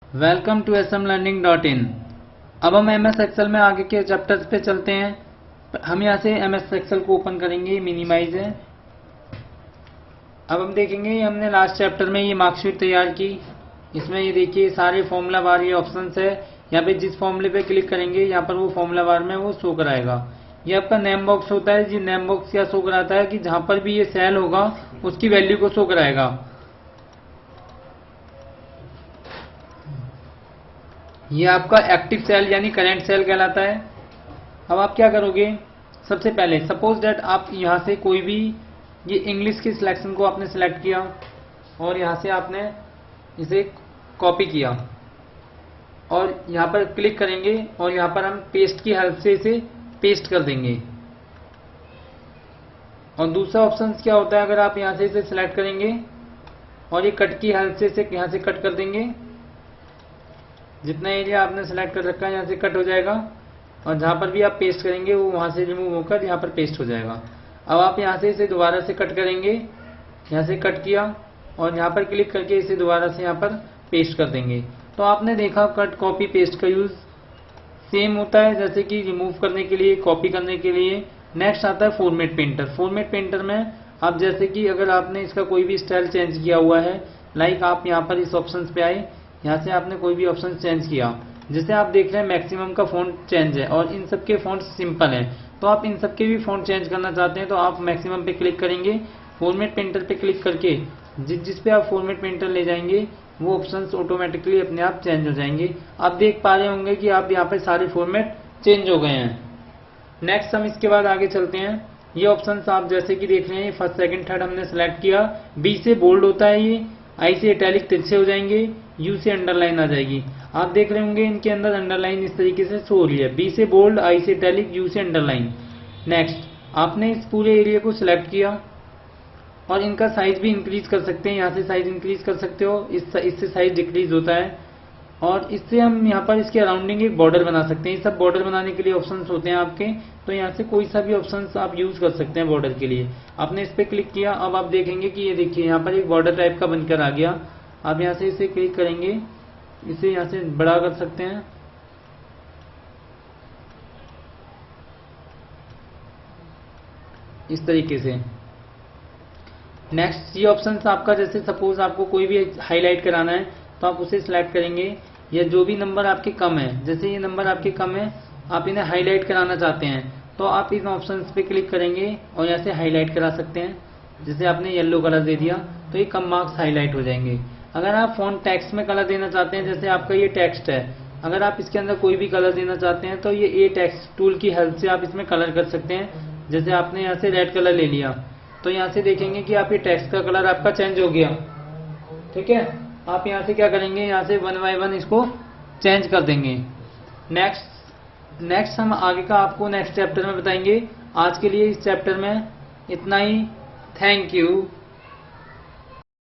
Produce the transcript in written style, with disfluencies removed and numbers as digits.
Welcome to smlearning.in। अब हम MS Excel में आगे के चैप्टर्स पे चलते हैं। हम यहाँ से MS एक्सेल को ओपन करेंगे, मिनिमाइज है। अब हम देखेंगे हमने लास्ट चैप्टर में ये मार्कशीट तैयार की। इसमें ये देखिए सारे फॉर्मूला बार ये ऑप्शंस है। यहाँ पे जिस फॉर्मूले पे क्लिक करेंगे यहाँ पर वो फॉर्मूला बार में वो शो कराएगा। ये आपका नेम बॉक्स होता है। जी नेम बॉक्स क्या शो कराता है कि जहाँ पर भी ये सेल होगा उसकी वैल्यू को शो कराएगा। ये आपका एक्टिव सेल यानी करंट सेल कहलाता है। अब आप क्या करोगे, सबसे पहले सपोज दैट आप यहाँ से कोई भी ये इंग्लिश की सिलेक्शन को आपने सेलेक्ट किया और यहाँ से आपने इसे कॉपी किया और यहाँ पर क्लिक करेंगे और यहाँ पर हम पेस्ट की हेल्प से इसे पेस्ट कर देंगे। और दूसरा ऑप्शन क्या होता है, अगर आप यहाँ से इसे सिलेक्ट करेंगे और ये कट की हेल्प से इसे यहाँ से कट कर देंगे। जितना एरिया आपने सेलेक्ट कर रखा है यहाँ से कट हो जाएगा और जहाँ पर भी आप पेस्ट करेंगे वो वहाँ से रिमूव होकर यहाँ पर पेस्ट हो जाएगा। अब आप यहाँ से इसे दोबारा से कट करेंगे, यहाँ से कट किया और यहाँ पर क्लिक करके इसे दोबारा से यहाँ पर पेस्ट कर देंगे। तो आपने देखा कट कॉपी पेस्ट का यूज़ सेम होता है जैसे कि रिमूव करने के लिए, कॉपी करने के लिए। नेक्स्ट आता है फॉर्मेट पेंटर। फॉर्मेट पेंटर में आप जैसे कि अगर आपने इसका कोई भी स्टाइल चेंज किया हुआ है, लाइक आप यहाँ पर इस ऑप्शन पे आए, यहाँ से आपने कोई भी ऑप्शन चेंज किया, जैसे आप देख रहे हैं मैक्सिमम का फ़ॉन्ट चेंज है और इन सब के फ़ॉन्ट सिंपल हैं। तो आप इन सब के भी फ़ॉन्ट चेंज करना चाहते हैं तो आप मैक्सिमम पे क्लिक करेंगे, फॉर्मेट पेंटर पे क्लिक करके जिस पे आप फॉर्मेट पेंटर ले जाएंगे वो ऑप्शंस ऑटोमेटिकली अपने आप चेंज हो जाएंगे। आप देख पा रहे होंगे कि आप यहाँ पे सारे फॉर्मेट चेंज हो गए हैं। नेक्स्ट हम इसके बाद आगे चलते हैं। ये ऑप्शंस आप जैसे कि देख रहे हैं, फर्स्ट सेकंड थर्ड हमने सेलेक्ट किया। बी से बोल्ड होता है, ये आई से इटैलिक तिरछे हो जाएंगे, यू से अंडरलाइन आ जाएगी। आप देख रहे होंगे इनके अंदर अंडरलाइन इस तरीके से शो हो रही है, बी से बोल्ड, आई से इटैलिक, यू से अंडरलाइन। नेक्स्ट आपने इस पूरे एरिया को सिलेक्ट किया और इनका साइज भी इंक्रीज कर सकते हैं। यहाँ से साइज इंक्रीज कर सकते हो, इससे साइज डिक्रीज होता है। और इससे हम यहाँ पर इसके अराउंडिंग एक बॉर्डर बना सकते हैं। ये सब बॉर्डर बनाने के लिए ऑप्शंस होते हैं आपके, तो यहाँ से कोई सा भी ऑप्शंस आप यूज कर सकते हैं बॉर्डर के लिए। आपने इस पर क्लिक किया, अब आप देखेंगे कि ये देखिए यहाँ पर एक बॉर्डर टाइप का बनकर आ गया। आप यहाँ से इसे क्लिक करेंगे, इसे यहाँ से बड़ा कर सकते हैं। इस तरीके से। नेक्स्ट ये ऑप्शंस आपका, जैसे सपोज आपको कोई भी हाईलाइट कराना है तो आप उसे सिलेक्ट करेंगे, या जो भी नंबर आपके कम है, जैसे ये नंबर आपके कम है आप इन्हें हाईलाइट कराना चाहते हैं तो आप इन ऑप्शंस पे क्लिक करेंगे और यहाँ से हाईलाइट करा सकते हैं। जैसे आपने येलो कलर दे दिया तो ये कम मार्क्स हाईलाइट हो जाएंगे। अगर आप फॉन्ट टेक्स्ट में कलर देना चाहते हैं, जैसे आपका ये टेक्स्ट है, अगर आप इसके अंदर कोई भी कलर देना चाहते हैं तो ये टेक्स्ट टूल की हेल्प से आप इसमें कलर कर सकते हैं। जैसे आपने यहाँ से रेड कलर ले लिया तो यहाँ से देखेंगे कि आप ये टेक्स्ट का कलर आपका चेंज हो गया। ठीक है, आप यहाँ से क्या करेंगे, यहाँ से वन बाय वन इसको चेंज कर देंगे। नेक्स्ट हम आगे का आपको नेक्स्ट चैप्टर में बताएंगे। आज के लिए इस चैप्टर में इतना ही। Thank you.